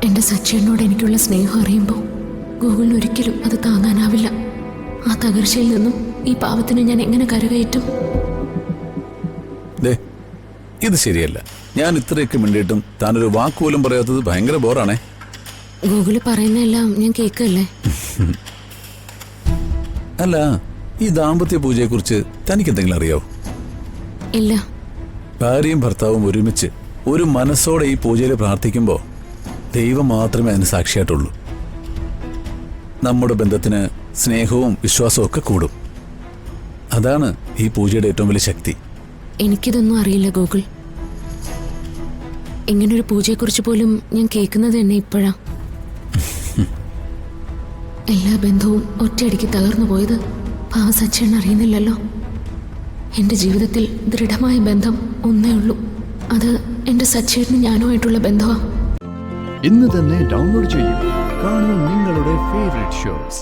എൻ്റെ സച്ചേനോട് എനിക്കുള്ള സ്നേഹം അറിയുമ്പോൾ ഗൂഗിളിന് ഒരിക്കലും അത് താങ്ങാനാവില്ല. ആ തകർച്ചയിൽ നിന്നും ഈ പാവത്തിനെ ഞാൻ എങ്ങനെ കരകയറ്റും? ഇത് ശരിയല്ല. ഞാൻ ഇത്രയൊക്കെ മിണ്ടിയിട്ടും താനൊരു വാക്കുപോലും പറയാത്തത് ഭയങ്കര ബോറാണേ. ഗൂഗിള് പറയുന്നതെല്ലാം ഞാൻ കേൾക്കല്ലേ? അല്ല, ഈ ദാമ്പത്യ പൂജയെക്കുറിച്ച് തനിക്ക് എന്തെങ്കിലും അറിയാവോ? ഇല്ല. ഭാര്യയും ഭർത്താവും ഒരുമിച്ച് ഒരു മനസ്സോടെ ഈ പൂജയിൽ പ്രാർത്ഥിക്കുമ്പോൾ ദൈവം മാത്രമേ അതിന് സാക്ഷിയായിട്ടുള്ളൂ. നമ്മുടെ ബന്ധത്തിന് സ്നേഹവും വിശ്വാസവും ഒക്കെ കൂടും. അതാണ് ഈ പൂജയുടെ ഏറ്റവും വലിയ ശക്തി. എനിക്കിതൊന്നും അറിയില്ല ഗൂഗിൾ. ഇങ്ങനൊരു പൂജയെക്കുറിച്ച് പോലും ഞാൻ കേൾക്കുന്നത് തന്നെ ഇപ്പോഴാ. എല്ലാ ബന്ധവും ഒറ്റയടിക്ക് തകർന്നു പോയത് പാവ സച്ചേട്ടൻ അറിയുന്നില്ലല്ലോ. എൻ്റെ ജീവിതത്തിൽ ദൃഢമായ ബന്ധം ഒന്നേ ഉള്ളൂ. അത് എൻ്റെ സച്ചേട്ടനും ഞാനുമായിട്ടുള്ള ബന്ധമാണ്. ഇന്ന് തന്നെ ഡൗൺലോഡ് ചെയ്യൂ. കാണൂ നിങ്ങളുടെ ഫേവറേറ്റ് ഷോസ്.